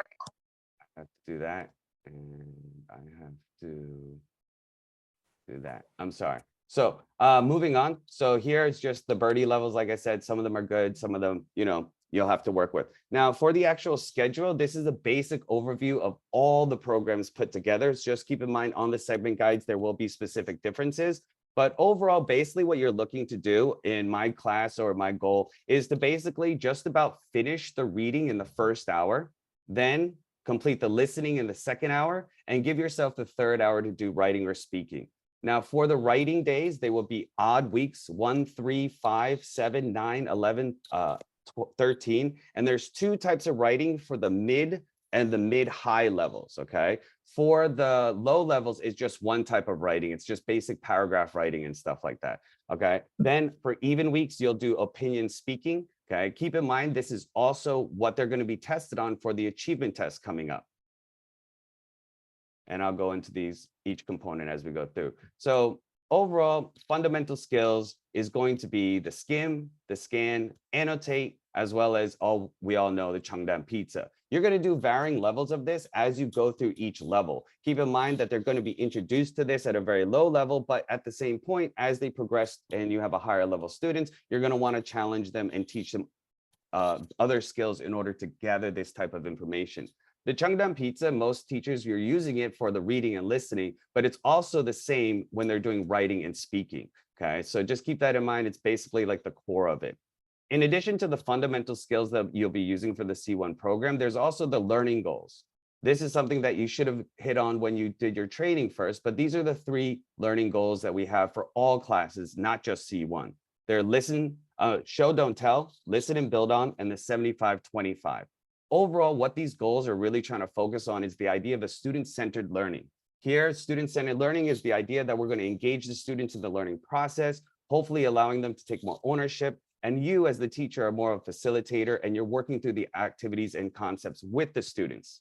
I have to do that, and I have to do that. I'm sorry. So moving on. So here is just the birdie levels. Like I said, some of them are good. Some of them, you'll have to work with. Now for the actual schedule, this is a basic overview of all the programs put together. So just keep in mind on the segment guides, there will be specific differences. But overall, basically what you're looking to do in my class or my goal is to basically just about finish the reading in the first hour, then complete the listening in the second hour, and give yourself the third hour to do writing or speaking. Now, for the writing days, they will be odd weeks, 1, 3, 5, 7, 9, 11, 13. And there's two types of writing for the mid and the mid-high levels, okay? For the low levels, it's just one type of writing. It's just basic paragraph writing and stuff like that, okay? Then for even weeks, you'll do opinion speaking, okay? Keep in mind, this is also what they're gonna be tested on for the achievement test coming up. And I'll go into each component as we go through. So overall, fundamental skills is going to be the skim, the scan, annotate, as well as we all know the Cheongdam pizza. You're going to do varying levels of this as you go through each level. Keep in mind that they're going to be introduced to this at a very low level, but at the same point, as they progress and you have a higher level students, you're going to want to challenge them and teach them other skills in order to gather this type of information. The Cheongdam pizza, most teachers, you're using it for the reading and listening, but it's also the same when they're doing writing and speaking, okay? So just keep that in mind. It's basically like the core of it. In addition to the fundamental skills that you'll be using for the C1 program, there's also the learning goals. This is something that you should have hit on when you did your training first, but these are the 3 learning goals that we have for all classes, not just C1. They're listen, show, don't tell, listen and build on, and the 75-25. Overall, what these goals are really trying to focus on is the idea of a student-centered learning. Here, student-centered learning is the idea that we're going to engage the students in the learning process, hopefully allowing them to take more ownership. And you as the teacher are more of a facilitator, and you're working through the activities and concepts with the students.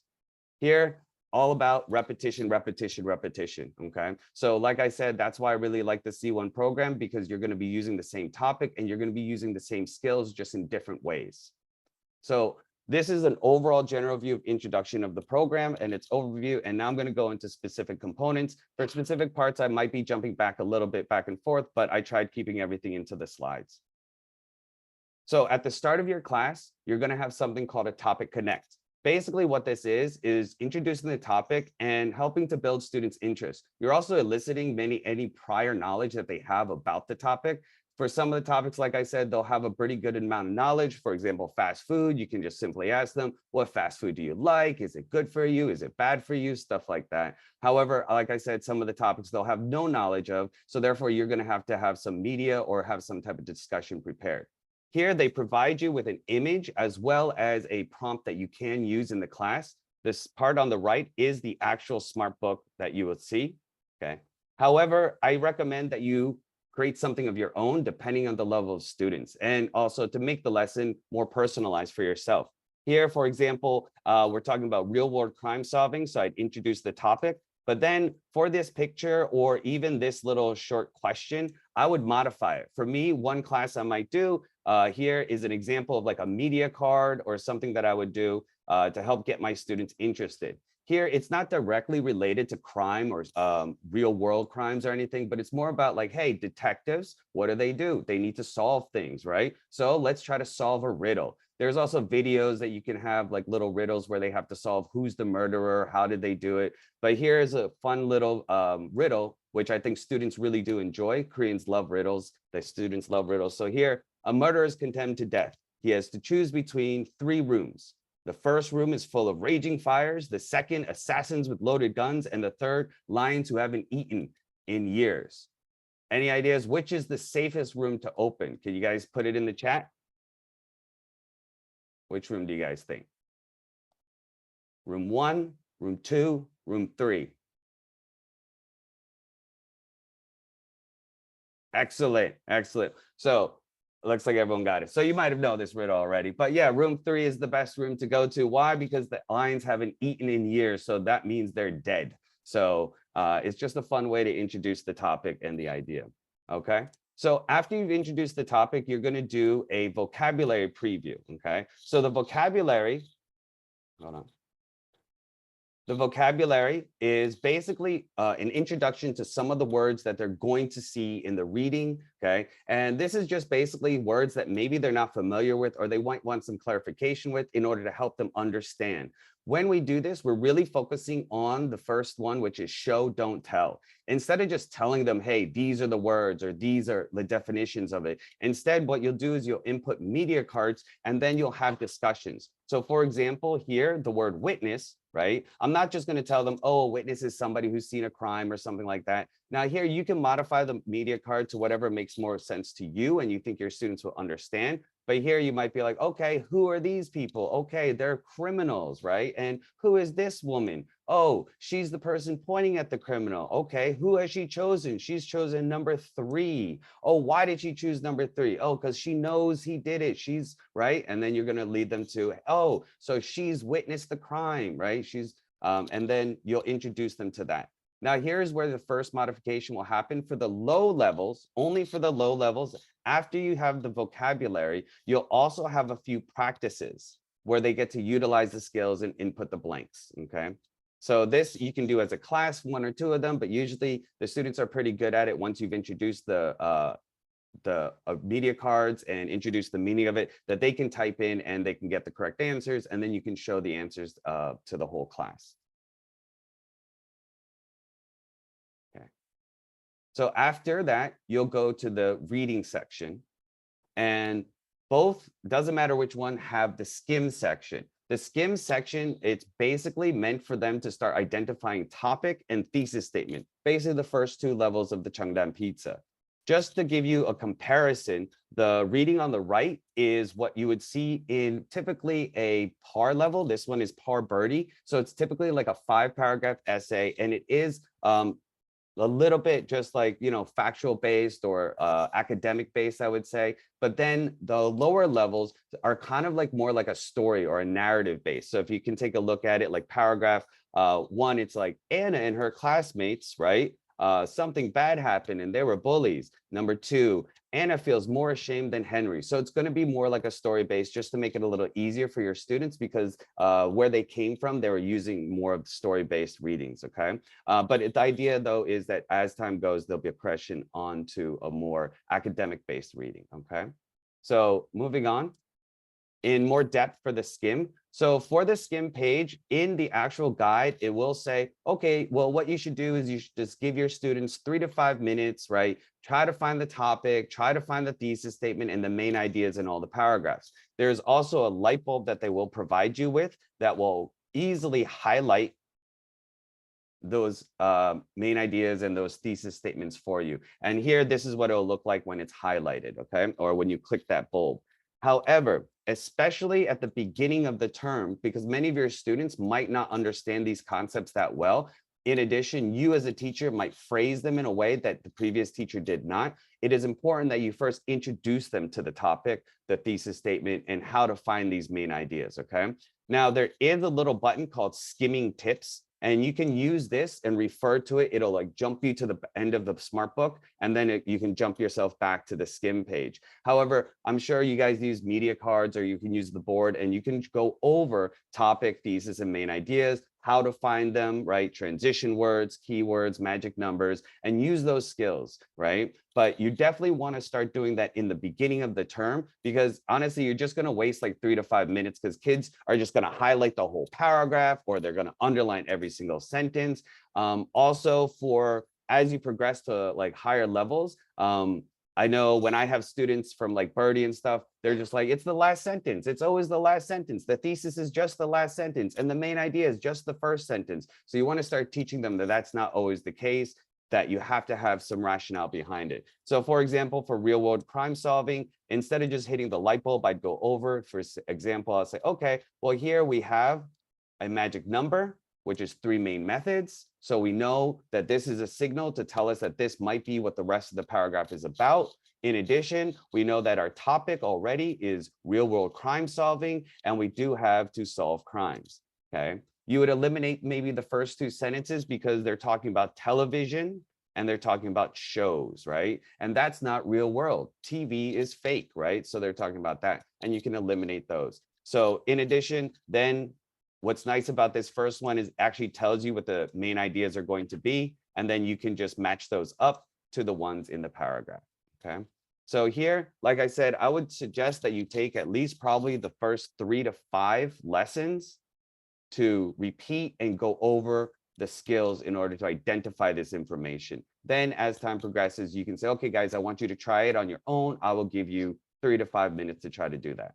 Here, all about repetition, repetition, repetition, okay? So like I said, that's why I really like the C1 program, because you're going to be using the same topic and you're going to be using the same skills just in different ways. So this is an overall general view of introduction of the program and its overview. And now I'm going to go into specific components. For specific parts, I might be jumping back a little bit back and forth, but I tried keeping everything into the slides. So at the start of your class, you're going to have something called a topic connect. Basically, what this is introducing the topic and helping to build students' interest. You're also eliciting any prior knowledge that they have about the topic. For some of the topics, like I said, they'll have a pretty good amount of knowledge. For example, fast food, you can just simply ask them, what fast food do you like? Is it good for you? Is it bad for you? Stuff like that. However, like I said, some of the topics they'll have no knowledge of. So therefore, you're going to have some media or have some type of discussion prepared. Here, they provide you with an image as well as a prompt that you can use in the class. This part on the right is the actual smart book that you will see, okay? However, I recommend that you create something of your own depending on the level of students, and also to make the lesson more personalized for yourself. Here, for example, we're talking about real world crime solving, so I'd introduce the topic. But then for this picture or even this little short question, I would modify it. For me, one class I might do here is an example of like a media card or something that I would do to help get my students interested. Here, it's not directly related to crime or real world crimes or anything, but it's more about like, hey, detectives, what do? They need to solve things, right? So let's try to solve a riddle. There's also videos that you can have like little riddles where they have to solve who's the murderer, how did they do it? But here's a fun little riddle, which I think students really do enjoy. Koreans love riddles. The students love riddles. So here, a murderer is condemned to death. He has to choose between 3 rooms. The first room is full of raging fires. The second, assassins with loaded guns. And the third, lions who haven't eaten in years. Any ideas? Which is the safest room to open? Can you guys put it in the chat? Which room do you guys think? Room 1, room 2, room 3. Excellent, excellent. So it looks like everyone got it. So you might have known this riddle already, but yeah, room 3 is the best room to go to. Why? Because the lions haven't eaten in years, so that means they're dead. So it's just a fun way to introduce the topic and the idea. Okay. So after you've introduced the topic, you're going to do a vocabulary preview. Okay. So the vocabulary, hold on. The vocabulary is basically an introduction to some of the words that they're going to see in the reading, okay? And this is just basically words that maybe they're not familiar with or they might want some clarification with in order to help them understand. When we do this, we're really focusing on the first one, which is show, don't tell. Instead of just telling them, hey, these are the words or these are the definitions of it. Instead, what you'll do is you'll input media cards and then you'll have discussions. So for example, here, the word witness, right? I'm not just going to tell them, oh, a witness is somebody who's seen a crime or something like that. Now here, you can modify the media card to whatever makes more sense to you and you think your students will understand. But here you might be like, okay, who are these people? Okay, they're criminals, right? And who is this woman? Oh, she's the person pointing at the criminal. Okay, who has she chosen? She's chosen number 3. Oh, why did she choose number 3? Oh, because she knows he did it. She's right. And then you're going to lead them to, oh, so she's witnessed the crime, right? And then you'll introduce them to that. Now, here's where the first modification will happen for the low levels, only for the low levels. After you have the vocabulary, you'll also have a few practices where they get to utilize the skills and input the blanks, okay? So this you can do as a class, 1 or 2 of them, but usually the students are pretty good at it once you've introduced the media cards and introduce the meaning of it, that they can type in and they can get the correct answers, and then you can show the answers to the whole class. So after that, you'll go to the reading section, and both, doesn't matter which one, have the skim section. The skim section, it's basically meant for them to start identifying topic and thesis statement, basically the first 2 levels of the Cheongdam pizza. Just to give you a comparison, the reading on the right is what you would see in typically a par level. This one is par birdie. So it's typically like a 5-paragraph essay, and it is a little bit just like, you know, factual based or academic based, I would say. But then the lower levels are kind of like more like a story or a narrative based. So if you can take a look at it, like paragraph 1, it's like Anna and her classmates, right? Something bad happened and they were bullies. Number 2, Anna feels more ashamed than Henry. So it's going to be more like a story based, just to make it a little easier for your students, because where they came from, they were using more of story based readings. Okay. But the idea though is that as time goes, there'll be a progression onto a more academic based reading. Okay. So moving on in more depth for the skim. So for the skim page in the actual guide, it will say, okay, well, what you should do is you should just give your students 3 to 5 minutes, right? Try to find the topic, try to find the thesis statement and the main ideas in all the paragraphs. There's also a light bulb that they will provide you with that will easily highlight those main ideas and those thesis statements for you. And here, this is what it'll look like when it's highlighted, okay? Or when you click that bulb. However, especially at the beginning of the term, because many of your students might not understand these concepts that well. In addition, you as a teacher might phrase them in a way that the previous teacher did not. It is important that you first introduce them to the topic, the thesis statement, and how to find these main ideas, okay? Now, there is a little button called skimming tips. And you can use this and refer to it. It'll like jump you to the end of the smart book, and then you can jump yourself back to the skim page. However, I'm sure you guys use media cards, or you can use the board, and you can go over topic, thesis, and main ideas, how to find them, right? Transition words, keywords, magic numbers, and use those skills, right? But you definitely want to start doing that in the beginning of the term, because honestly, you're just going to waste like 3 to 5 minutes, because kids are just going to highlight the whole paragraph, or they're going to underline every single sentence. Also, for as you progress to like higher levels, I know when I have students from like Birdie and stuff, they're just like, it's the last sentence. It's always the last sentence. The thesis is just the last sentence, and the main idea is just the first sentence. So you want to start teaching them that that's not always the case, that you have to have some rationale behind it. So for example, for real world crime solving, instead of just hitting the light bulb, I'd go over, for example, I'll say, okay, well, here we have a magic number, which is 3 main methods. So we know that this is a signal to tell us that this might be what the rest of the paragraph is about. In addition, we know that our topic already is real world crime solving, and we do have to solve crimes, okay? You would eliminate maybe the first 2 sentences because they're talking about television and they're talking about shows, right? And that's not real world. TV is fake, right? So they're talking about that, and you can eliminate those. So in addition, then what's nice about this first one is actually tells you what the main ideas are going to be, and then you can just match those up to the ones in the paragraph, okay? So here, like I said, I would suggest that you take at least probably the first 3 to 5 lessons to repeat and go over the skills in order to identify this information. Then as time progresses, you can say, okay, guys, I want you to try it on your own. I will give you 3 to 5 minutes to try to do that.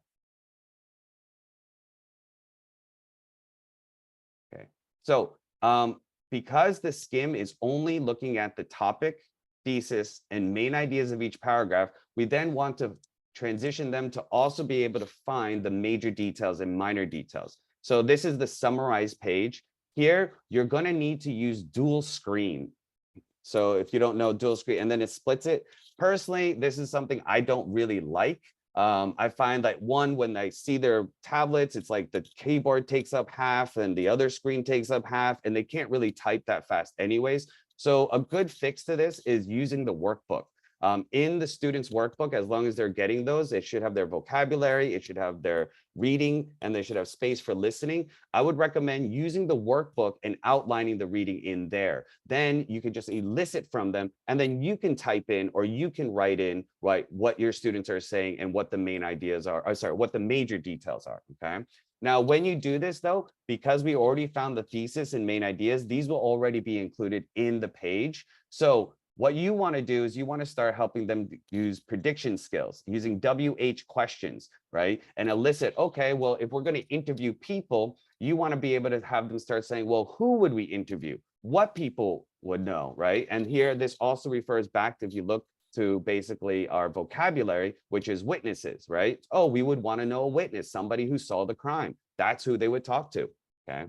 Okay, so because the skim is only looking at the topic, thesis, and main ideas of each paragraph, we then want to transition them to also be able to find the major details and minor details. So this is the summarized page. Here, you're going to need to use dual screen. So if you don't know dual screen, and then it splits it. Personally, this is something I don't really like. I find that when I see their tablets, it's like the keyboard takes up half and the other screen takes up half, and they can't really type that fast anyways. So a good fix to this is using the workbook. In the student's workbook, as long as they're getting those, it should have their vocabulary, it should have their reading, and they should have space for listening. I would recommend using the workbook and outlining the reading in there. Then you can just elicit from them, and then you can type in or you can write in, right, what your students are saying and what the main ideas are, what the major details are, okay? Now, when you do this, though, because we already found the thesis and main ideas, these will already be included in the page. So what you want to do is you want to start helping them use prediction skills using WH questions, right? And elicit, okay, well, if we're going to interview people, you want to be able to have them start saying, well, who would we interview? What people would know, right? And here, this also refers back to, if you look to basically our vocabulary, which is witnesses, right? Oh, we would want to know a witness, somebody who saw the crime. That's who they would talk to, okay?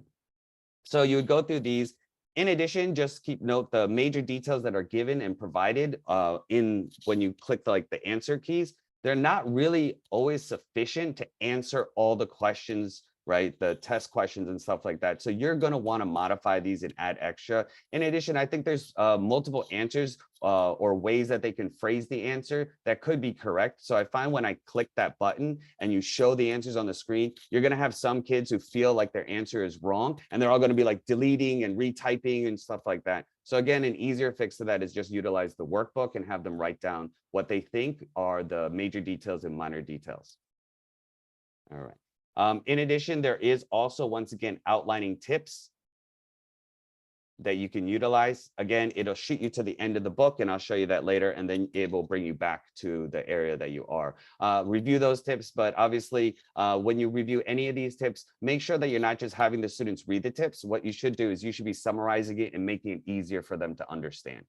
So you would go through these. In addition, just keep note the major details that are given and provided when you click the answer keys. They're not really always sufficient to answer all the questions, right? The test questions and stuff like that. So you're going to want to modify these and add extra. In addition, I think there's multiple answers or ways that they can phrase the answer that could be correct. So I find when I click that button and you show the answers on the screen, you're going to have some kids who feel like their answer is wrong, and they're all going to be like deleting and retyping and stuff like that. So again, an easier fix to that is just utilize the workbook and have them write down what they think are the major details and minor details. All right. In addition, there is also, once again, outlining tips that you can utilize. Again, it'll shoot you to the end of the book, and I'll show you that later, and then it will bring you back to the area that you are. Review those tips, but obviously, when you review any of these tips, make sure that you're not just having the students read the tips. What you should do is you should be summarizing it and making it easier for them to understand.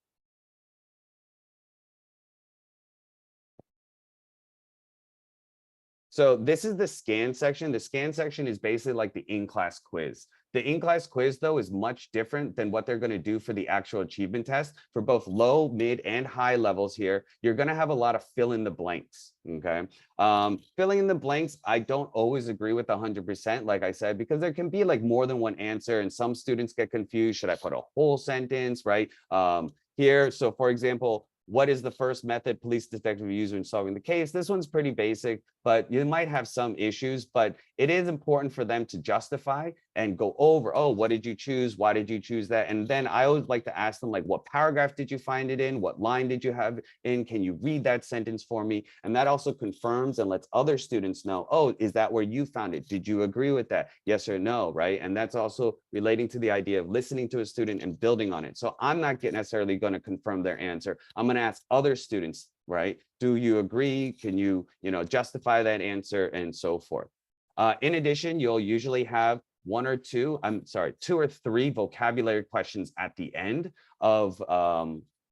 So this is the scan section. The scan section is basically like the in-class quiz. The in-class quiz, though, is much different than what they're going to do for the actual achievement test. For both low, mid, and high levels here, you're going to have a lot of fill in the blanks, okay? Filling in the blanks, I don't always agree with 100%, like I said, because there can be like more than one answer, and some students get confused. Should I put a whole sentence, right? Here, so for example, what is the first method police detective use in solving the case? This one's pretty basic, but you might have some issues, but it is important for them to justify and go over, oh, what did you choose? Why did you choose that? And then I always like to ask them, like, what paragraph did you find it in? What line did you have in? Can you read that sentence for me? And that also confirms and lets other students know, oh, is that where you found it? Did you agree with that? Yes or no, right? And that's also relating to the idea of listening to a student and building on it. So I'm not necessarily going to confirm their answer. I'm going to ask other students, right? Do you agree? Can you, justify that answer, and so forth. In addition, you'll usually have two or three vocabulary questions at the end of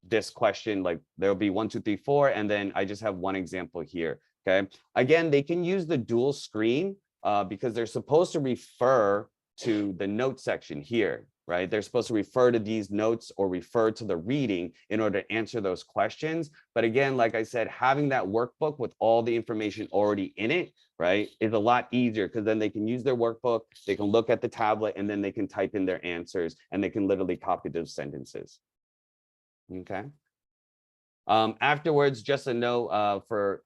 this question. Like there'll be 1, 2, 3, 4, and then I just have one example here. Okay. Again, they can use the dual screen because they're supposed to refer to the note section here, right? They're supposed to refer to these notes or refer to the reading in order to answer those questions. But again, like I said, having that workbook with all the information already in it, right, is a lot easier, because then they can use their workbook, they can look at the tablet, and then they can type in their answers, and they can literally copy those sentences. Okay. Afterwards, just a note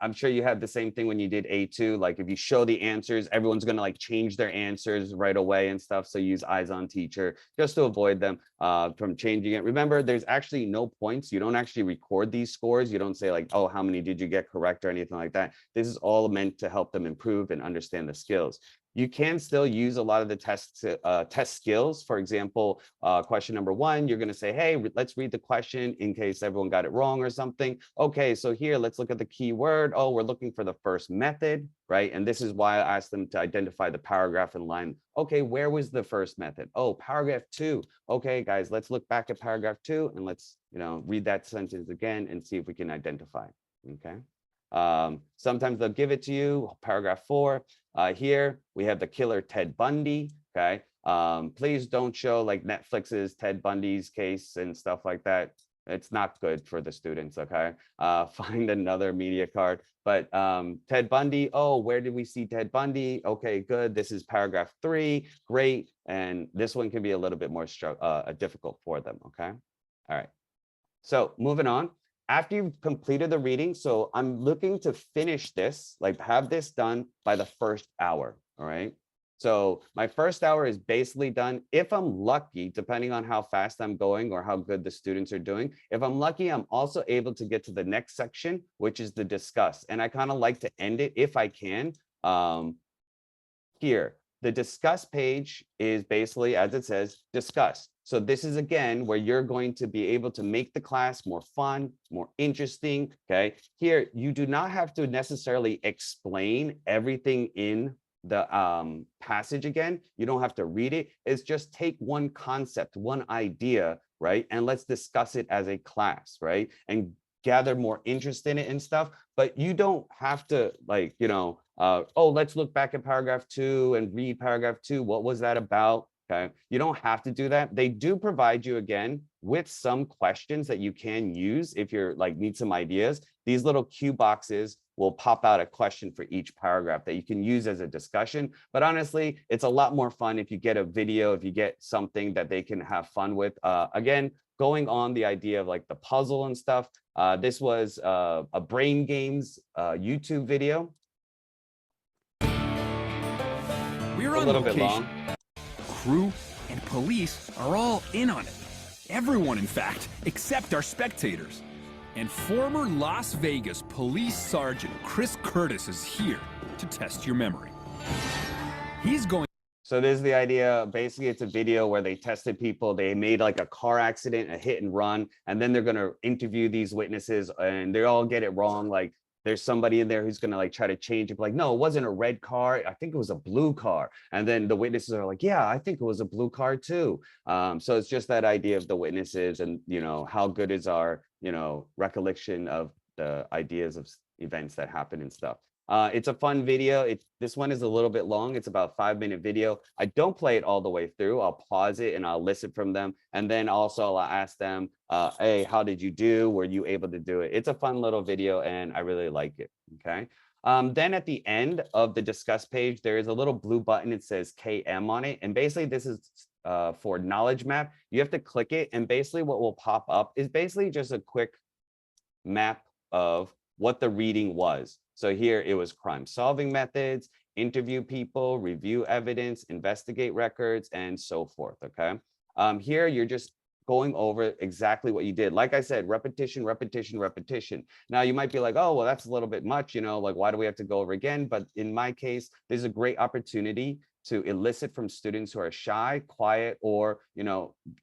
I'm sure you had the same thing when you did A2, like if you show the answers, everyone's going to like change their answers right away and stuff. So use eyes on teacher just to avoid them from changing it. Remember, there's actually no points. You don't actually record these scores. You don't say like, oh, how many did you get correct or anything like that. This is all meant to help them improve and understand the skills. You can still use a lot of the test skills. For example, question number 1, you're going to say, hey, let's read the question in case everyone got it wrong or something. Okay, so here, let's look at the key word. Oh, we're looking for the first method, right? And this is why I asked them to identify the paragraph and line. Okay, where was the first method? Oh, paragraph 2. Okay, guys, let's look back at paragraph 2 and let's, read that sentence again and see if we can identify. Okay. Sometimes they'll give it to you, paragraph 4. Here we have the killer Ted Bundy. Okay. Please don't show like Netflix's Ted Bundy's case and stuff like that. It's not good for the students. Okay. Find another media card. But Ted Bundy, oh, where did we see Ted Bundy? Okay, good. This is paragraph 3. Great. And this one can be a little bit more difficult for them. Okay. All right. So moving on. After you've completed the reading, so I'm looking to finish this, like have this done by the first hour, all right? So my first hour is basically done. If I'm lucky, depending on how fast I'm going or how good the students are doing, if I'm lucky, I'm also able to get to the next section, which is the discuss. And I kind of like to end it if I can. Here, the discuss page is basically, as it says, discuss. So this is again where you're going to be able to make the class more fun, more interesting. Okay. Here, you do not have to necessarily explain everything in the passage again. You don't have to read it. It's just take one concept, one idea, right? And let's discuss it as a class, right? And gather more interest in it and stuff. But you don't have to like, oh, let's look back at paragraph 2 and read paragraph 2. What was that about? Okay. You don't have to do that. They do provide you again with some questions that you can use if you're like need some ideas. These little cue boxes will pop out a question for each paragraph that you can use as a discussion. But honestly, it's a lot more fun if you get a video, if you get something that they can have fun with. Again, going on the idea of like the puzzle and stuff. This was a Brain Games YouTube video. We're on location. Crew and police are all in on it. Everyone, in fact, except our spectators. And former Las Vegas Police Sergeant Chris Curtis is here to test your memory. He's going. So there's the idea. Basically, it's a video where they tested people. They made like a car accident, a hit and run, and then they're going to interview these witnesses and they all get it wrong. Like there's somebody in there who's going to like try to change it. Like, no, it wasn't a red car. I think it was a blue car. And then the witnesses are like, yeah, I think it was a blue car too. So it's just that idea of the witnesses and, how good is our, recollection of the ideas of events that happen and stuff. It's a fun video. This one is a little bit long. It's about a 5-minute video. I don't play it all the way through. I'll pause it and I'll listen from them. And then also I'll ask them, hey, how did you do? Were you able to do it? It's a fun little video and I really like it. Okay. Then at the end of the discuss page, there is a little blue button. It says KM on it. And basically this is for knowledge map. You have to click it. And basically what will pop up is basically just a quick map of what the reading was. So here it was crime solving methods, interview people, review evidence, investigate records, and so forth. Okay. Here you're just going over exactly what you did. Like I said, repetition, repetition, repetition. Now you might be like, oh, well, that's a little bit much, like, why do we have to go over again? But in my case, there's a great opportunity to elicit from students who are shy, quiet, or,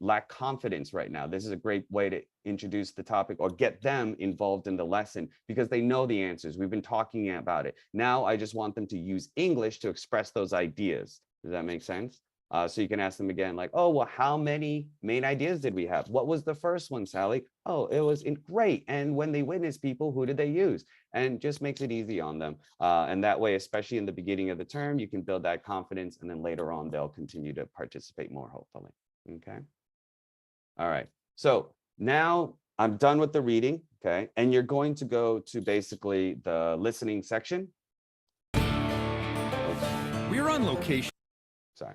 lack confidence right now. This is a great way to introduce the topic or get them involved in the lesson because they know the answers. We've been talking about it. Now I just want them to use English to express those ideas. Does that make sense? So you can ask them again, like, oh, well, how many main ideas did we have? What was the first one, Sally? Oh, it was great. And when they witness people, who did they use? And just makes it easy on them. And that way, especially in the beginning of the term, you can build that confidence. And then later on, they'll continue to participate more, hopefully. Okay. All right. So now I'm done with the reading. Okay. And you're going to go to basically the listening section. We're on location. Sorry.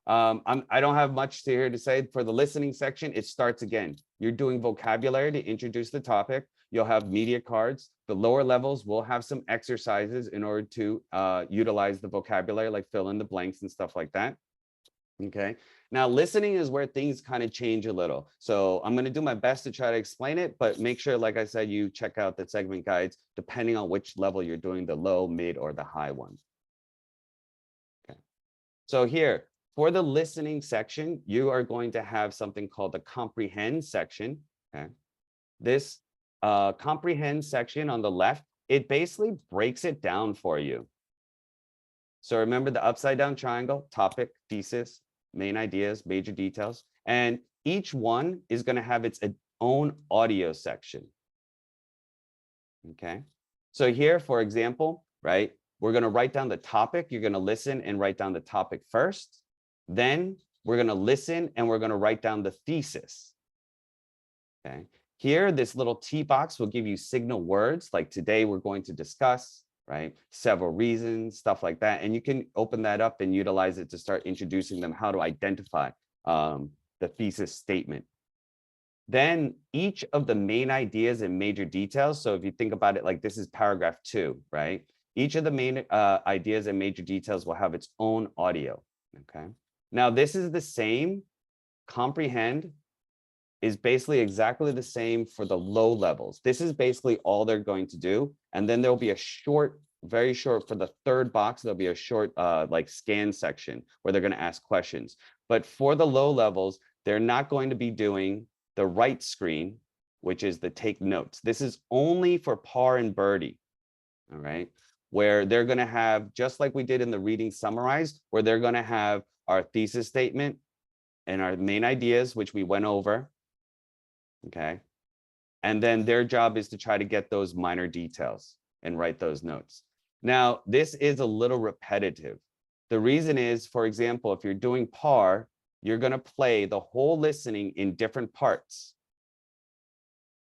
I don't have much here to say. For the listening section, it starts again. You're doing vocabulary to introduce the topic. you'll have media cards. The lower levels will have some exercises in order to utilize the vocabulary, like fill in the blanks and stuff like that. Okay. Now, listening is where things kind of change a little. So I'm going to do my best to try to explain it, but make sure, like I said, you check out the segment guides, depending on which level you're doing, the low, mid, or the high one. Okay. So here, for the listening section, you are going to have something called the comprehend section. Okay. This comprehend section on the left, it basically breaks it down for you. So remember the upside down triangle: topic, thesis, main ideas, major details. And each one is going to have its own audio section. Okay. So here, for example, right, we're going to write down the topic. You're going to listen and write down the topic first. Then we're going to listen and we're going to write down the thesis. Okay. Here, this little T box will give you signal words like today we're going to discuss, right? Several reasons, stuff like that. And you can open that up and utilize it to start introducing them how to identify the thesis statement. Then each of the main ideas and major details. So if you think about it, like this is paragraph 2, right? Each of the main ideas and major details will have its own audio. Okay. Now this is the same. Comprehend is basically exactly the same for the low levels. This is basically all they're going to do. And then there'll be a short, very short, for the third box, there'll be a short like scan section where they're going to ask questions. But for the low levels, they're not going to be doing the right screen, which is the take notes. This is only for par and birdie, all right? Where they're going to have, just like we did in the reading summarized, where they're going to have our thesis statement and our main ideas, which we went over. Okay. And then their job is to try to get those minor details and write those notes. Now, this is a little repetitive. The reason is, for example, if you're doing par, you're going to play the whole listening in different parts.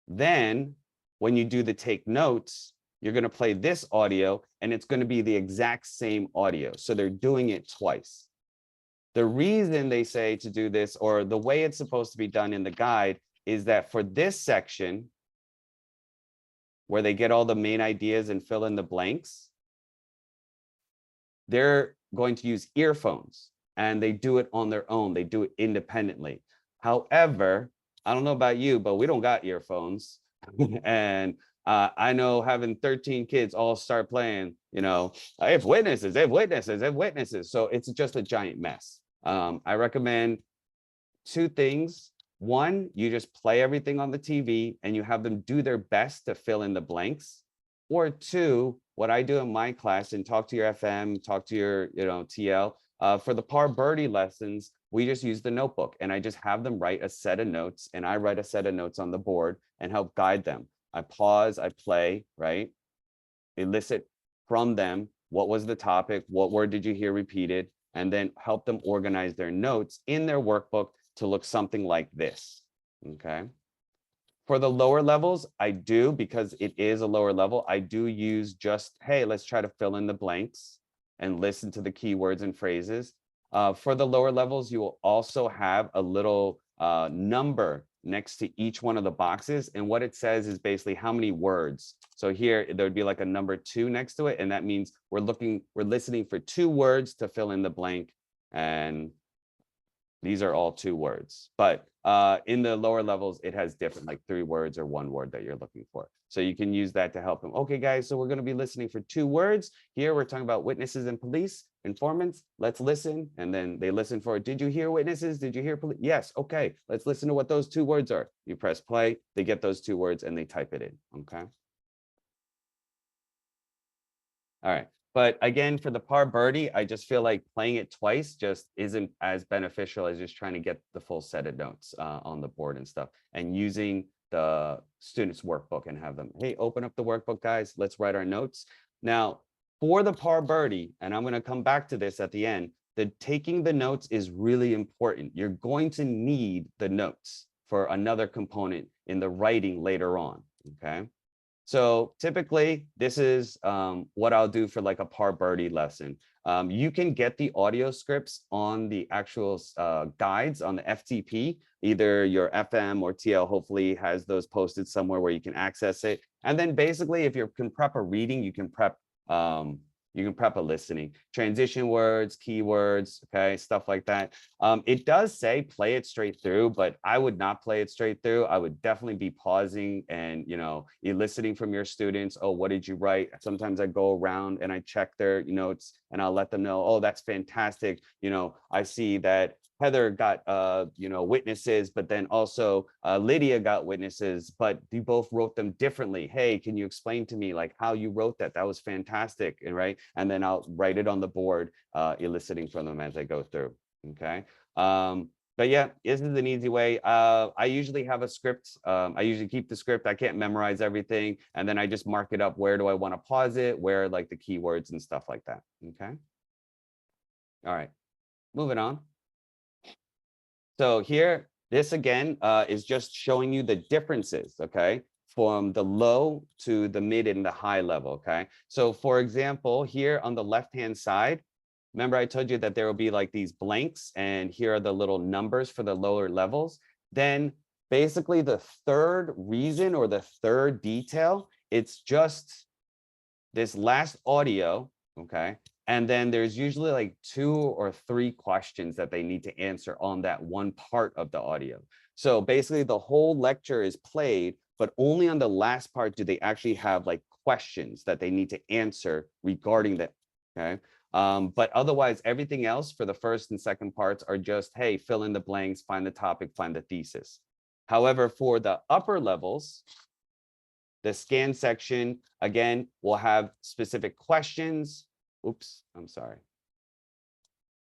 Then when you do the take notes, you're going to play this audio and it's going to be the exact same audio. So they're doing it twice. The reason they say to do this, or the way it's supposed to be done in the guide, is that for this section, where they get all the main ideas and fill in the blanks, they're going to use earphones and they do it on their own. They do it independently. However, I don't know about you, but we don't got earphones. And I know having 13 kids all start playing, you know, I have witnesses, I have witnesses, I have witnesses. So it's just a giant mess. I recommend 2 things. One, you just play everything on the TV and you have them do their best to fill in the blanks. Or 2, what I do in my class, and talk to your FM, talk to your, TL, for the par birdie lessons, we just use the notebook and I just have them write a set of notes, and I write a set of notes on the board and help guide them. I pause, I play, right? Elicit from them, what was the topic? What word did you hear repeated? And then help them organize their notes in their workbook to look something like this, okay? For the lower levels, I do, because it is a lower level, I do use just, hey, let's try to fill in the blanks and listen to the keywords and phrases. For the lower levels, you will also have a little number next to each one of the boxes. And what it says is basically how many words. So here, there would be like a number 2 next to it. And that means we're listening for 2 words to fill in the blank. And these are all 2 words, but in the lower levels, it has different, like 3 words or 1 word that you're looking for. So you can use that to help them. Okay, guys, so we're going to be listening for 2 words. Here, we're talking about witnesses and police, informants. Let's listen. And then they listen for, did you hear witnesses? Did you hear police? Yes. Okay, let's listen to what those 2 words are. You press play, they get those 2 words and they type it in. Okay. All right. But again, for the par birdie, I just feel like playing it twice just isn't as beneficial as just trying to get the full set of notes on the board and stuff, and using the student's workbook and have them, hey, open up the workbook, guys, let's write our notes. Now, for the par birdie, and I'm going to come back to this at the end, the taking the notes is really important. You're going to need the notes for another component in the writing later on, okay? So typically, this is what I'll do for like a par birdie lesson. You can get the audio scripts on the actual guides on the FTP. Either your FM or TL hopefully has those posted somewhere where you can access it. And then basically, if you can prep a reading, um, you can prep a listening, transition words, keywords, okay, stuff like that. It does say play it straight through, but I would not play it straight through. I would definitely be pausing and, you know, eliciting from your students. Oh, what did you write? Sometimes I go around and I check their notes and I'll let them know, oh, that's fantastic. You know, I see that Heather got witnesses, but then also Lydia got witnesses, but you both wrote them differently. Hey, can you explain to me like how you wrote that? That was fantastic, right? And then I'll write it on the board, eliciting from them as I go through. Okay. But yeah, this is an easy way. I usually have a script. I usually keep the script. I can't memorize everything, and then I just mark it up. Where do I want to pause it? Where like the keywords and stuff like that. Okay. All right. Moving on. So here, this again is just showing you the differences, okay, from the low to the mid and the high level, okay? So for example, here on the left-hand side, remember I told you that there will be like these blanks and here are the little numbers for the lower levels. Then basically the third reason or the third detail, it's just this last audio, okay? And then there's usually like 2 or 3 questions that they need to answer on that one part of the audio. So basically the whole lecture is played, but only on the last part do they actually have like questions that they need to answer regarding that, okay? But otherwise, everything else for the first and second parts are just, hey, fill in the blanks, find the topic, find the thesis. However, for the upper levels, the scan section, again, will have specific questions. Oops, I'm sorry.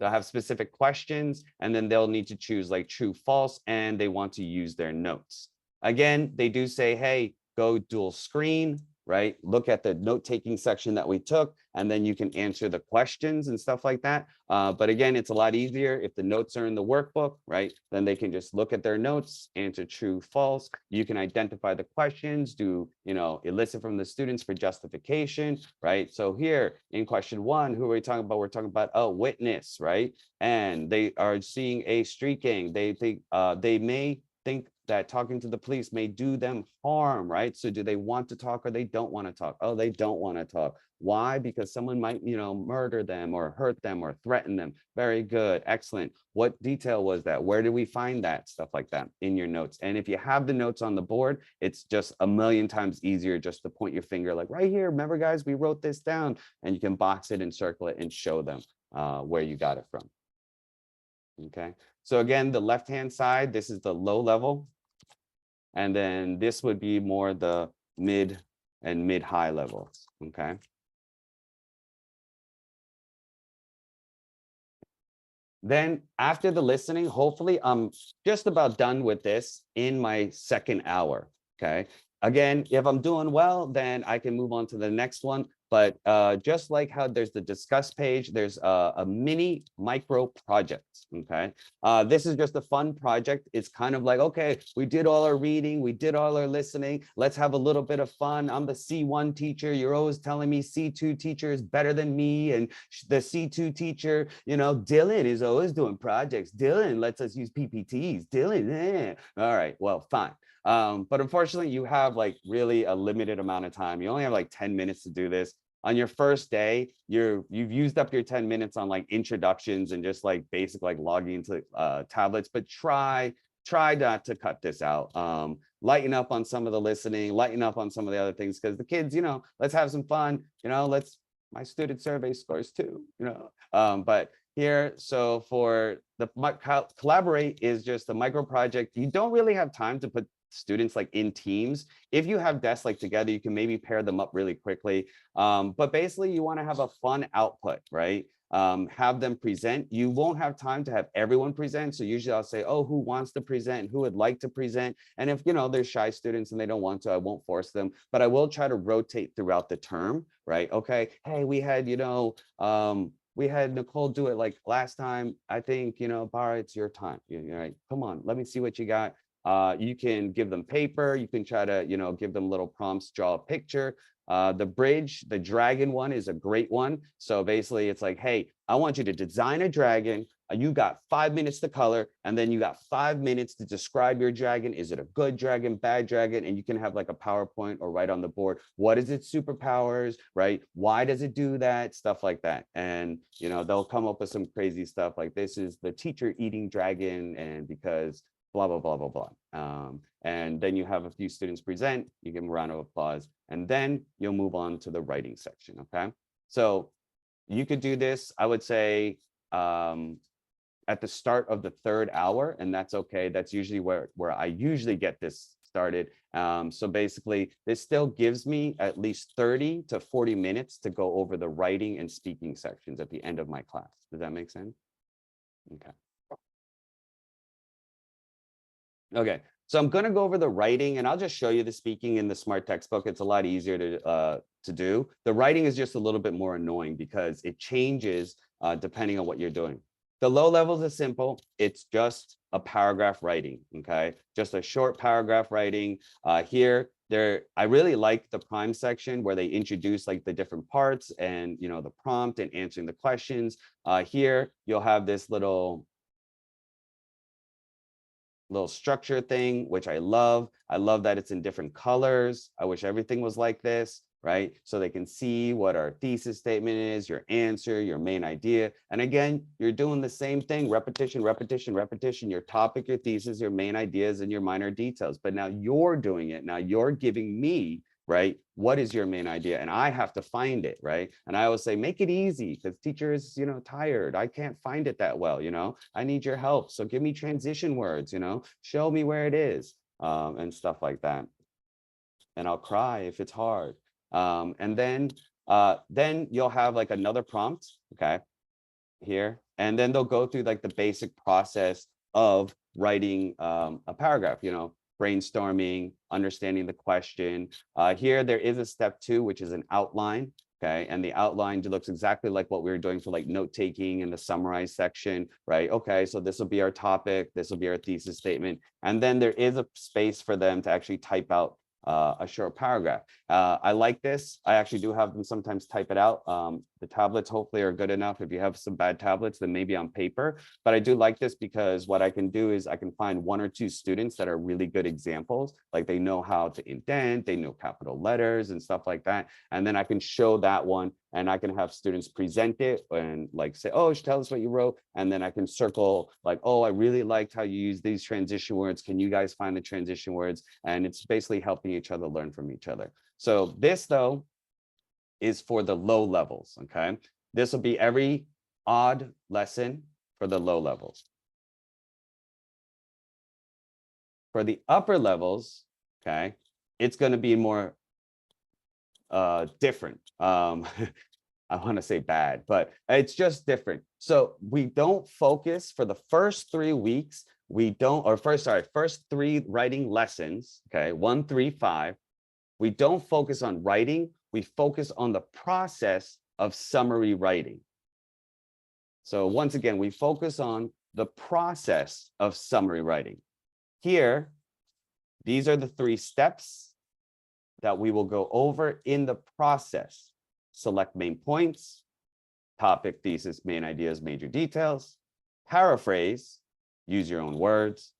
They'll have specific questions, and then they'll need to choose like true, false, and they want to use their notes. Again, they do say, hey, go dual screen, right? Look at the note-taking section that we took, and then you can answer the questions and stuff like that. But again, it's a lot easier if the notes are in the workbook, right? Then they can just look at their notes, answer true, false. You can identify the questions, do, elicit from the students for justification, right? So here in question 1, who are we talking about? We're talking about a witness, right? And they are seeing a street gang. They think they may think that talking to the police may do them harm, right? So do they want to talk or they don't want to talk? Oh, they don't want to talk. Why? Because someone might, murder them or hurt them or threaten them. Very good. Excellent. What detail was that? Where did we find that? Stuff like that in your notes. And if you have the notes on the board, it's just a million times easier just to point your finger like right here. Remember, guys, we wrote this down, and you can box it and circle it and show them where you got it from. Okay. So again, the left-hand side, this is the low level. And then this would be more the mid and mid-high levels, okay? Then after the listening, hopefully I'm just about done with this in my second hour, okay? Again, if I'm doing well, then I can move on to the next one. But just like how there's the discuss page, there's a mini micro project, okay? This is just a fun project. It's kind of like, okay, we did all our reading, we did all our listening. Let's have a little bit of fun. I'm the C1 teacher. You're always telling me C2 teacher is better than me. And the C2 teacher, Dylan is always doing projects. Dylan lets us use PPTs. Dylan, all right, well, fine. But unfortunately, you have like really a limited amount of time. You only have like 10 minutes to do this. On your first day, you've used up your 10 minutes on like introductions and just like basic like logging into tablets, but try not to cut this out. Lighten up on some of the listening, lighten up on some of the other things, because the kids, let's have some fun, my student survey scores too, but here, so for the collaborate is just a micro project. You don't really have time to put students like in teams. If you have desks like together, you can maybe pair them up really quickly. But basically you want to have a fun output, right? Have them present. You won't have time to have everyone present. So usually I'll say, oh, who wants to present? Who would like to present? And if, there's shy students and they don't want to, I won't force them, but I will try to rotate throughout the term, right? Okay, hey, we had Nicole do it like last time. I think, Bara, it's your time. Right? Come on, let me see what you got. You can give them paper. You can try to, give them little prompts, draw a picture. The bridge, the dragon one is a great one. So basically it's like, hey, I want you to design a dragon. You got 5 minutes to color, and then you got 5 minutes to describe your dragon. Is it a good dragon, bad dragon? And you can have like a PowerPoint or write on the board. What is its superpowers, right? Why does it do that? Stuff like that. And, they'll come up with some crazy stuff like this is the teacher eating dragon, and because blah, blah, blah, blah, blah. And then you have a few students present, you give them a round of applause, and then you'll move on to the writing section, okay? So you could do this, I would say, at the start of the 3rd hour, and that's okay. That's usually where I usually get this started. So basically, this still gives me at least 30 to 40 minutes to go over the writing and speaking sections at the end of my class. Does that make sense? Okay. Okay, so I'm going to go over the writing, and I'll just show you the speaking in the Smart textbook. It's a lot easier to do. The writing is just a little bit more annoying because it changes depending on what you're doing. The low levels is simple. It's just a paragraph writing, okay? Just a short paragraph writing. Here, I really like the prime section where they introduce like the different parts and, the prompt and answering the questions. Here, you'll have this little structure thing, which I love. I love that it's in different colors. I wish everything was like this, right? So they can see what our thesis statement is, your answer, your main idea. And again, you're doing the same thing, repetition, repetition, repetition, your topic, your thesis, your main ideas, and your minor details. But now you're doing it. Now you're giving me, right? What is your main idea? And I have to find it, right? And I always say, make it easy because teacher is, tired. I can't find it that well, I need your help. So give me transition words, show me where it is, and stuff like that. And I'll cry if it's hard. And then you'll have like another prompt, okay, here. And then they'll go through like the basic process of writing a paragraph, brainstorming, understanding the question. Here, there is a step 2, which is an outline. Okay, and the outline looks exactly like what we were doing for like note taking in the summarize section, right? Okay, so this will be our topic, this will be our thesis statement, and then there is a space for them to actually type out a short paragraph. I like this. I actually do have them sometimes type it out. The tablets hopefully are good enough. If you have some bad tablets, then maybe on paper. But I do like this because what I can do is I can find 1 or 2 students that are really good examples. Like they know how to indent, they know capital letters and stuff like that. And then I can show that one and I can have students present it and like say, oh, tell us what you wrote. And then I can circle like, oh, I really liked how you use these transition words. Can you guys find the transition words? And it's basically helping each other learn from each other. So this though is for the low levels, okay? This will be every odd lesson for the low levels. For the upper levels, okay, it's going to be more different. I want to say bad, but it's just different. So we don't focus for the first 3 weeks. First 3 writing lessons, okay, 1, 3, 5. We don't focus on writing. We focus on the process of summary writing. So once again, we focus on the process of summary writing. Here, these are the 3 steps that we will go over in the process. Select main points, topic, thesis, main ideas, major details, paraphrase, use your own words,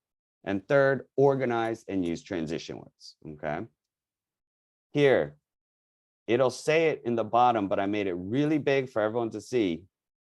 and third, organize and use transition words, okay? Here, it'll say it in the bottom, but I made it really big for everyone to see.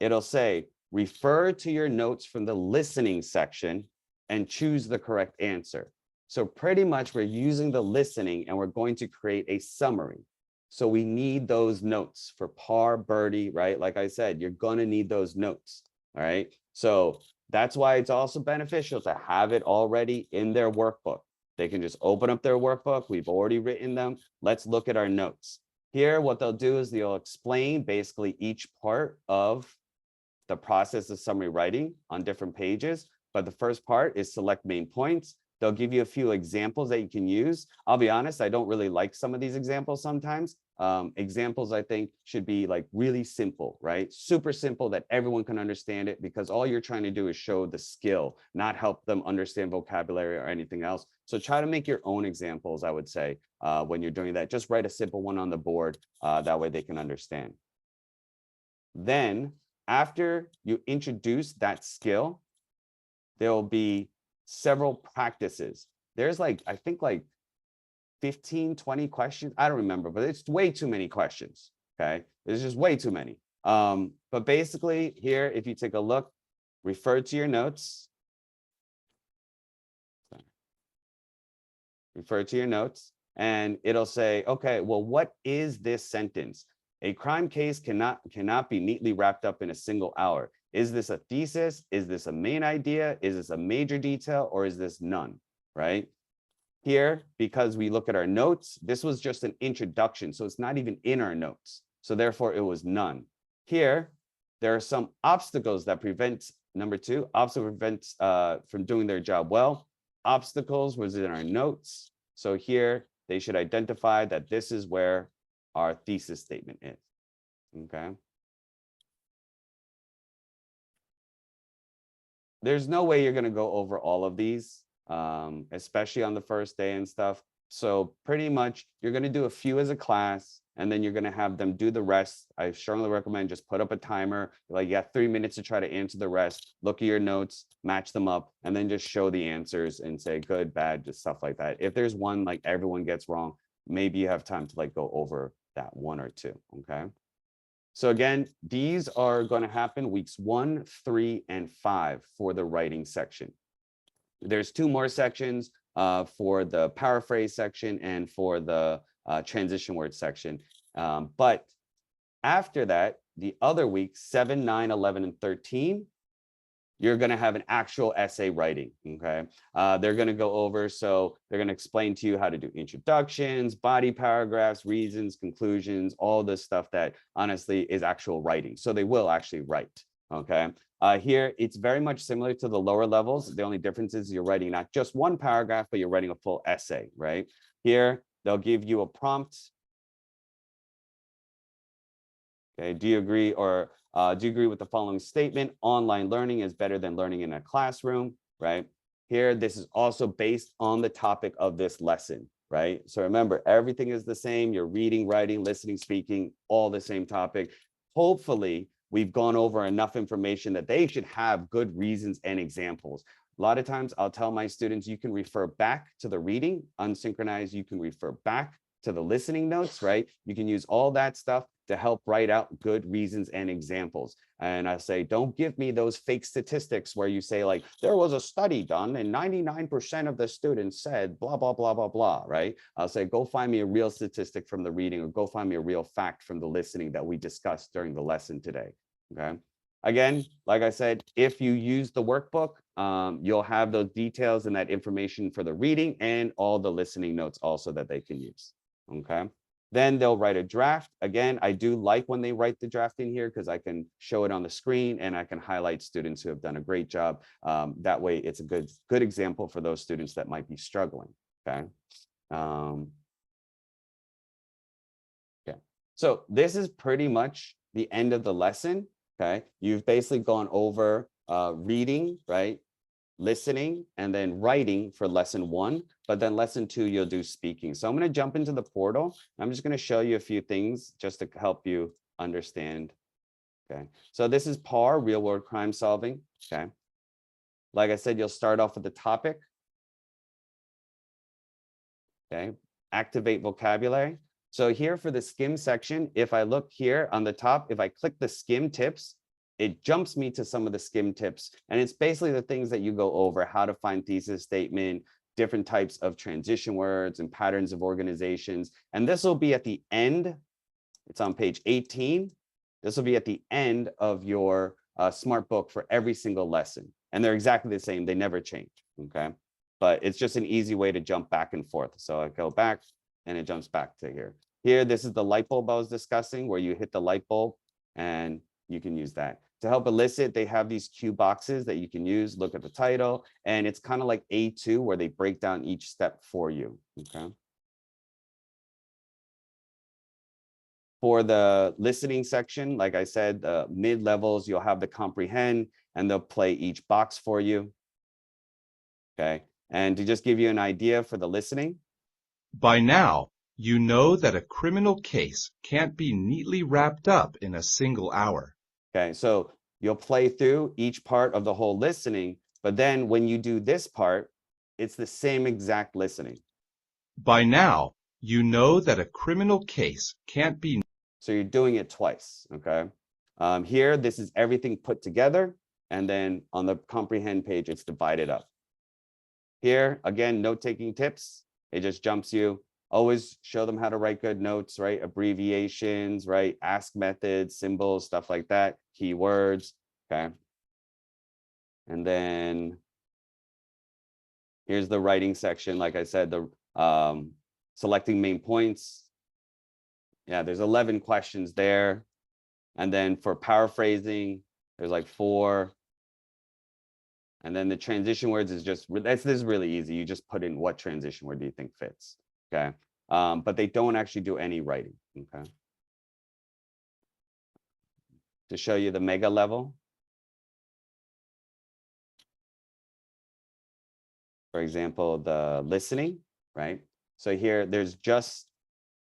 It'll say, refer to your notes from the listening section and choose the correct answer. So pretty much we're using the listening and we're going to create a summary. So we need those notes for par, birdie, right? Like I said, you're going to need those notes, all right? So that's why it's also beneficial to have it already in their workbook. They can just open up their workbook. We've already written them. Let's look at our notes. Here, what they'll do is they'll explain basically each part of the process of summary writing on different pages. But the first part is select main points. They'll give you a few examples that you can use. I'll be honest, I don't really like some of these examples sometimes. examples, I think, should be like really simple, right? Super simple that everyone can understand it, because all you're trying to do is show the skill, not help them understand vocabulary or anything else. So try to make your own examples, I would say, when you're doing that. Just write a simple one on the board. That way they can understand. Then after you introduce that skill, there will be several practices. There's like, I think like 15, 20 questions. I don't remember, but it's way too many questions. Okay. There's just way too many. But basically here, if you take a look, refer to your notes. Refer to your notes, and it'll say, okay, well, what is this sentence? A crime case cannot be neatly wrapped up in a single hour. Is this a thesis? Is this a main idea? Is this a major detail, or is this none, right? Here, because we look at our notes, this was just an introduction, so it's not even in our notes. So therefore, it was none. Here, there are some obstacles that prevent, number two, obstacle prevents from doing their job well. Obstacles was in our notes. So here, they should identify that this is where our thesis statement is, okay? There's no way you're gonna go over all of these, especially on the first day and stuff. So pretty much you're gonna do a few as a class, and then you're gonna have them do the rest. I strongly recommend just put up a timer. Like, you got 3 minutes to try to answer the rest. Look at your notes, match them up, and then just show the answers and say good, bad, just stuff like that. If there's one like everyone gets wrong, maybe you have time to like go over that one or two, okay? So again, these are going to happen weeks 1, 3, and 5 for the writing section. There's 2 more sections for the paraphrase section and for the transition word section. But after that, the other weeks, 7, 9, 11, and 13, you're going to have an actual essay writing, okay? They're going to go over, so they're going to explain to you how to do introductions, body paragraphs, reasons, conclusions, all this stuff that honestly is actual writing. So they will actually write, okay? Here, it's very much similar to the lower levels. The only difference is you're writing not just one paragraph, but you're writing a full essay, right? Here, they'll give you a prompt. Okay, do you agree do you agree with the following statement? Online learning is better than learning in a classroom, right? Here, this is also based on the topic of this lesson, right? So remember, everything is the same. You're reading, writing, listening, speaking, all the same topic. Hopefully, we've gone over enough information that they should have good reasons and examples. A lot of times I'll tell my students, you can refer back to the reading, unsynchronized, you can refer back to the listening notes, right? You can use all that stuff to help write out good reasons and examples. And I say, don't give me those fake statistics where you say like, there was a study done and 99% of the students said blah, blah, blah, blah, blah, right? I'll say, go find me a real statistic from the reading, or go find me a real fact from the listening that we discussed during the lesson today, okay? Again, like I said, if you use the workbook, you'll have those details and that information for the reading and all the listening notes also that they can use, okay? Then they'll write a draft. Again, I do like when they write the draft in here because I can show it on the screen and I can highlight students who have done a great job. That way it's a good example for those students that might be struggling, okay? Okay, so this is pretty much the end of the lesson, okay? You've basically gone over reading, right? Listening, and then writing for lesson 1, but then lesson 2, you'll do speaking. So I'm going to jump into the portal. I'm just going to show you a few things just to help you understand. Okay, so this is PAR, real world crime solving. Okay, like I said, you'll start off with the topic. Okay, activate vocabulary. So here for the skim section, if I look here on the top, if I click the skim tips, it jumps me to some of the skim tips. And it's basically the things that you go over, how to find thesis statement, different types of transition words and patterns of organizations. And this will be at the end. It's on page 18. This will be at the end of your smart book for every single lesson. And they're exactly the same. They never change, okay? But it's just an easy way to jump back and forth. So I go back and it jumps back to here. Here, this is the light bulb I was discussing, where you hit the light bulb and you can use that. To help elicit, they have these cue boxes that you can use. Look at the title, and it's kind of like A2 where they break down each step for you, okay? For the listening section, like I said, the mid-levels, you'll have the comprehend, and they'll play each box for you. Okay. And to just give you an idea for the listening. By now, you know that a criminal case can't be neatly wrapped up in a single hour. Okay. So you'll play through each part of the whole listening, but then when you do this part, it's the same exact listening. By now, you know that a criminal case can't be. So you're doing it twice. Okay. Here, this is everything put together. And then on the comprehend page, it's divided up. Here, again, note-taking tips. It just jumps you. Always show them how to write good notes, right? Abbreviations, right? Ask methods, symbols, stuff like that. Keywords, okay? And then here's the writing section. Like I said, the selecting main points. Yeah, there's 11 questions there. And then for paraphrasing, there's like 4. And then the transition words is just, this is really easy. You just put in what transition word do you think fits, okay? But they don't actually do any writing, okay? To show you the mega level. For example, the listening, right? So here there's just,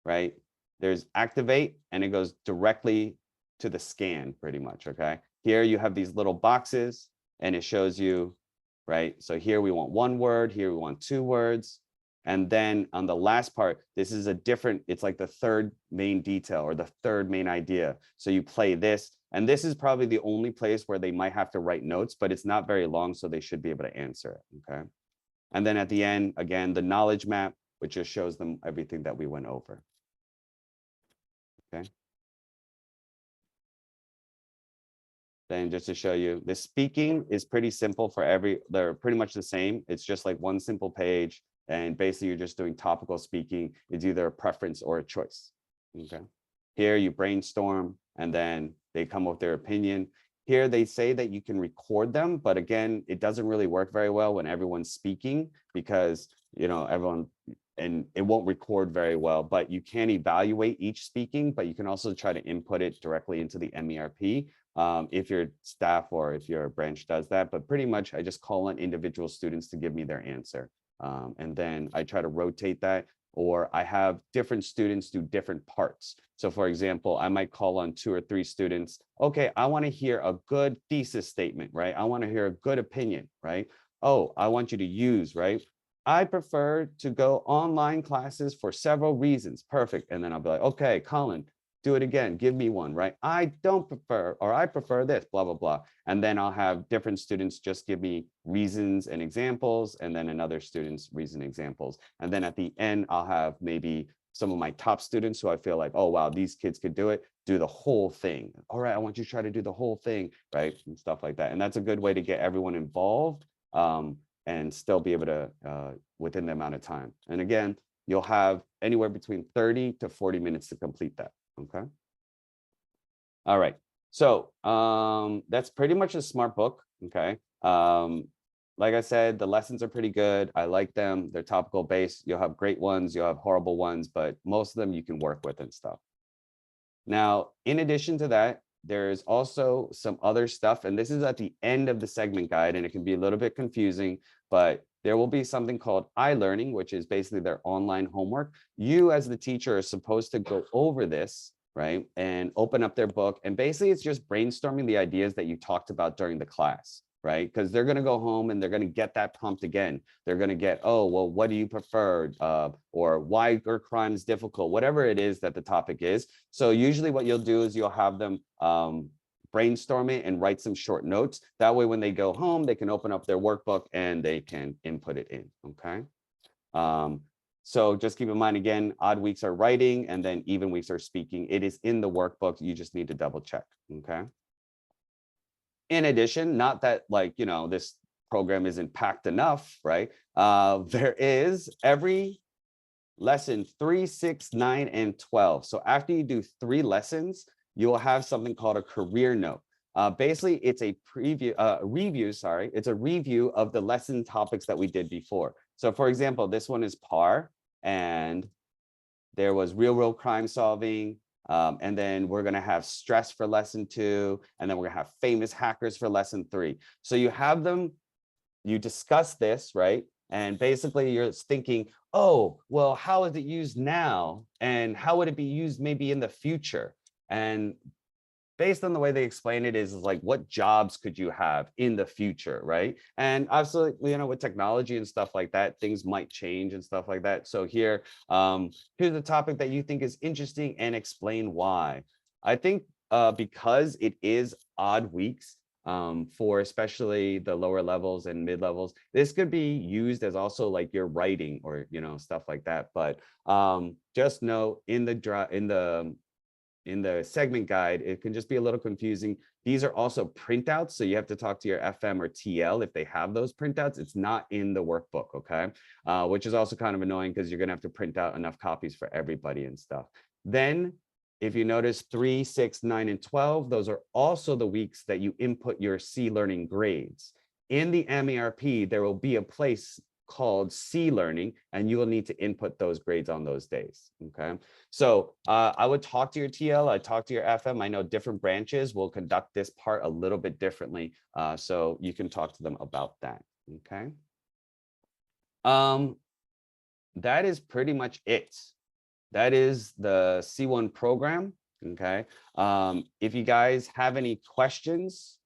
right? There's activate and it goes directly to the scan pretty much, okay? Here you have these little boxes and it shows you, right? So here we want 1 word, here we want 2 words. And then on the last part, this is a different, it's like the 3rd main detail or the 3rd main idea. So you play this, and this is probably the only place where they might have to write notes, but it's not very long, so they should be able to answer it, okay? And then at the end, again, the knowledge map, which just shows them everything that we went over, okay? Then just to show you, the speaking is pretty simple for they're pretty much the same. It's just like 1 simple page. And basically you're just doing topical speaking. It's either a preference or a choice, okay? Here you brainstorm and then they come up with their opinion. Here they say that you can record them, but again, it doesn't really work very well when everyone's speaking because, you know, and it won't record very well, but you can evaluate each speaking, but you can also try to input it directly into the MERP. If your staff or if your branch does that, but pretty much I just call on individual students to give me their answer. And then I try to rotate that, or I have different students do different parts. So for example, I might call on 2 or 3 students. Okay, I want to hear a good thesis statement, right? I want to hear a good opinion, right? Oh, I want you to use, right? I prefer to go online classes for several reasons. Perfect. And then I'll be like, okay, Colin, do it again. Give me one, right? I don't prefer, or I prefer this, blah, blah, blah. And then I'll have different students just give me reasons and examples, and then another student's reason examples. And then at the end, I'll have maybe some of my top students who I feel like, oh, wow, these kids could do it, do the whole thing. All right, I want you to try to do the whole thing, right? And stuff like that. And that's a good way to get everyone involved and still be able to, within the amount of time. And again, you'll have anywhere between 30 to 40 minutes to complete that. Okay. All right. So that's pretty much a smart book. Okay. Like I said, the lessons are pretty good. I like them. They're topical based. You'll have great ones. You'll have horrible ones, but most of them you can work with and stuff. Now, in addition to that, there's also some other stuff, and this is at the end of the segment guide, and it can be a little bit confusing, but there will be something called iLearning, which is basically their online homework. You as the teacher are supposed to go over this, right, and open up their book. And basically it's just brainstorming the ideas that you talked about during the class, right? Because they're going to go home and they're going to get that prompt again. They're going to get, oh, well, what do you prefer? Or why are crimes difficult? Whatever it is that the topic is. So usually what you'll do is you'll have them brainstorm it and write some short notes. That way, when they go home, they can open up their workbook and they can input it in, okay? So just keep in mind, again, odd weeks are writing and then even weeks are speaking. It is in the workbook. You just need to double check, okay? In addition, not that like, you know, this program isn't packed enough, right? There is every lesson 3, 6, 9, and 12. So after you do 3 lessons, you will have something called a career note. Basically, it's a review it's a review of the lesson topics that we did before. So for example, this one is PAR, and there was real world crime solving, And then we're going to have stress for lesson 2. And then we're going to have famous hackers for lesson 3. So you have them, you discuss this, right? And basically you're thinking, oh, well, how is it used now? And how would it be used maybe in the future? And based on the way they explain it is like, what jobs could you have in the future, right? And absolutely, you know, with technology and stuff like that, things might change and stuff like that. So here, here's a topic that you think is interesting and explain why. I think because it is odd weeks, for especially the lower levels and mid levels, this could be used as also like your writing or, you know, stuff like that. But just know in the segment guide, it can just be a little confusing. These are also printouts, so you have to talk to your FM or TL if they have those printouts. It's not in the workbook, okay? Which is also kind of annoying because you're gonna have to print out enough copies for everybody and stuff. Then, if you notice 3, 6, 9, and 12, those are also the weeks that you input your C learning grades. In the MERP, there will be a place called C learning, and you will need to input those grades on those days, okay? So I would talk to your TL, I talk to your FM. I know different branches will conduct this part a little bit differently. So you can talk to them about that, okay? That is pretty much it. That is the C1 program, okay? If you guys have any questions,